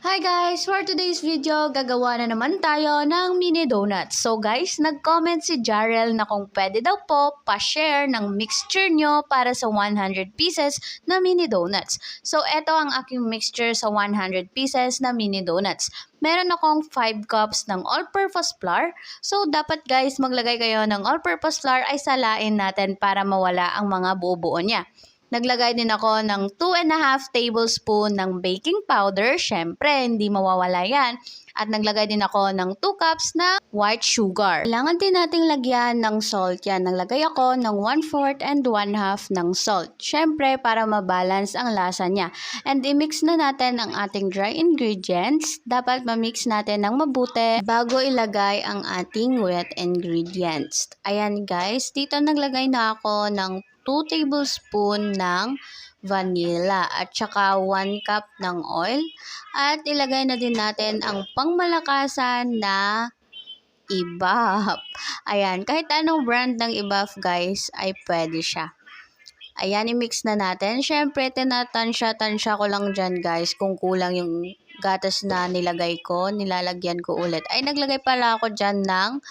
Hi guys! For today's video, gagawa na naman tayo ng mini donuts. So guys, nag-comment si Jarrell na kung pwede daw po pa-share ng mixture nyo para sa 100 pieces na mini donuts. So eto ang aking mixture sa 100 pieces na mini donuts. Meron akong 5 cups ng all-purpose flour. So dapat guys, maglagay kayo ng all-purpose flour ay salain natin para mawala ang mga buo-buo niya. Naglagay din ako ng 2.5 tablespoon ng baking powder. Syempre, hindi mawawala yan. At naglagay din ako ng 2 cups na white sugar. Kailangan din nating lagyan ng salt yan. Naglagay ako ng 1/4 and 1/2 ng salt. Syempre, para mabalance ang lasa niya. And i-mix na natin ang ating dry ingredients. Dapat ma-mix natin ng mabuti bago ilagay ang ating wet ingredients. Ayan guys, dito naglagay na ako ng 2 tablespoon ng vanilla at saka 1 cup ng oil at ilagay na din natin ang pangmalakasan na ibaf. Ayan, kahit anong brand ng ibaf guys ay pwede siya. Ayan, i-mix na natin. Syempre, tinatansya-tansya ko lang dyan guys kung kulang yung gatas na nilagay ko, nilalagyan ko ulit. Ay, naglagay pala ako dyan ng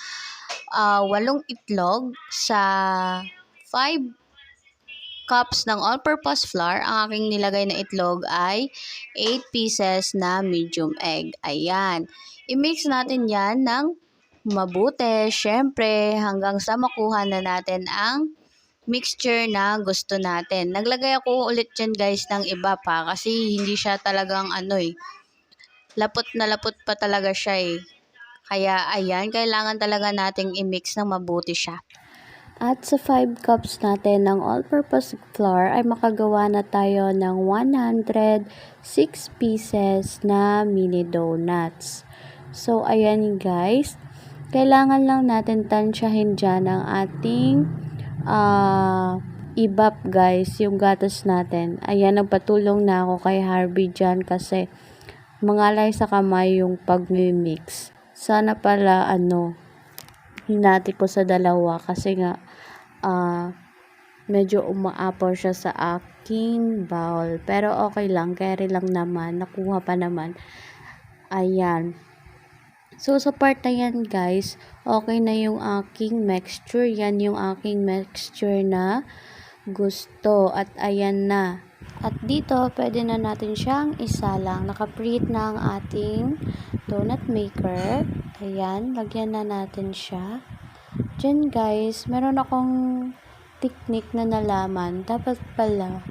8 itlog sa 5 cups ng all-purpose flour. Ang aking nilagay na itlog ay 8 pieces na medium egg. Ayan. I-mix natin yan ng mabuti. Syempre, hanggang sa makuha na natin ang mixture na gusto natin. Naglagay ako ulit dyan guys ng iba pa kasi hindi siya talagang lapot na lapot pa talaga siya . Kaya ayan, kailangan talaga nating i-mix ng mabuti siya. At sa 5 cups natin ng all-purpose flour ay makagawa na tayo ng 106 pieces na mini donuts. So, ayan guys. Kailangan lang natin tansyahin dyan ang ating ibap guys, yung gatas natin. Ayan, nagpatulong na ako kay Harvey dyan kasi mangalay sa kamay yung pag-mix. Sana pala hinati ko sa dalawa kasi nga medyo umaapaw siya sa aking bowl. Pero okay lang, carry lang naman, nakuha pa naman. Ayan. So sa part na yan guys, okay na yung aking mixture. Yan yung aking mixture na gusto. At ayan na. At dito, pwede na natin siyang isalang. Naka-preheat na ang ating donut maker. Ayan, lagyan na natin siya. Diyan guys, meron akong technique na nalaman. Dapat pala,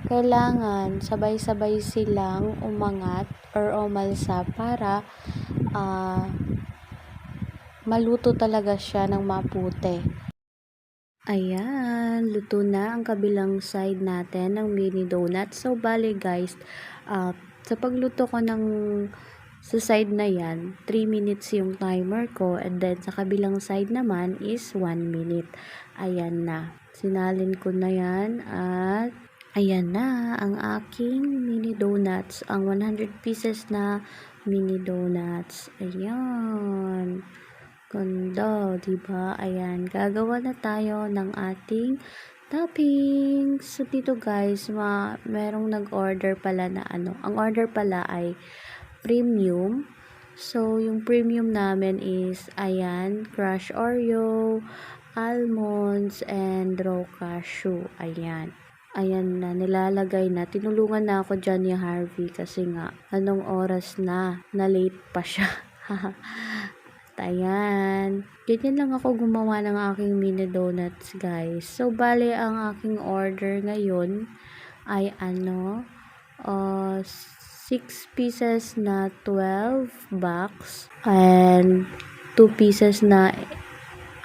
kailangan sabay-sabay silang umangat or umalsa para maluto talaga siya ng maputi. Ayan, luto na ang kabilang side natin ng mini donut. So, bali guys, sa pagluto ko sa side na yan, 3 minutes yung timer ko, and then sa kabilang side naman is 1 minute. Ayan na. Sinalin ko na yan at ayan na ang aking mini donuts. Ang 100 pieces na mini donuts. Ayan. Ganda, diba? Ayan. Gagawa na tayo ng ating toppings. So, dito guys, merong nag-order pala na Ang order pala ay premium. So, yung premium namin is, ayan, crushed Oreo, almonds, and raw cashew. Ayan. Ayan na, nilalagay na. Tinulungan na ako dyan ni Harvey kasi nga, anong oras na late pa siya. Ayan. Ganyan lang ako gumawa ng aking mini donuts, guys. So, bale, ang aking order ngayon ay 6 pieces na 12 box and 2 pieces na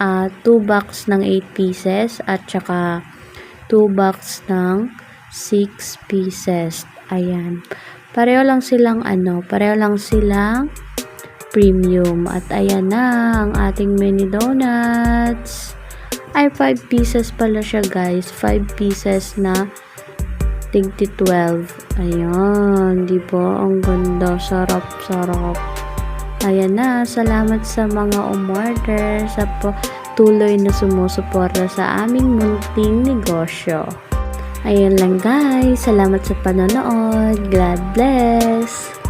2 box ng 8 pieces at saka 2 box ng 6 pieces. Ayan. Pareho lang silang premium. At ayan na ang ating mini donuts. Ay 5 pieces pala siya guys. 5 pieces na tigti 12. Ayan, di ba? Ang ganda, sarap. Ayan na, salamat sa mga umorder, sa tuloy na sumusuporta sa aming munting negosyo. Ayun lang guys. Salamat sa panonood. God bless!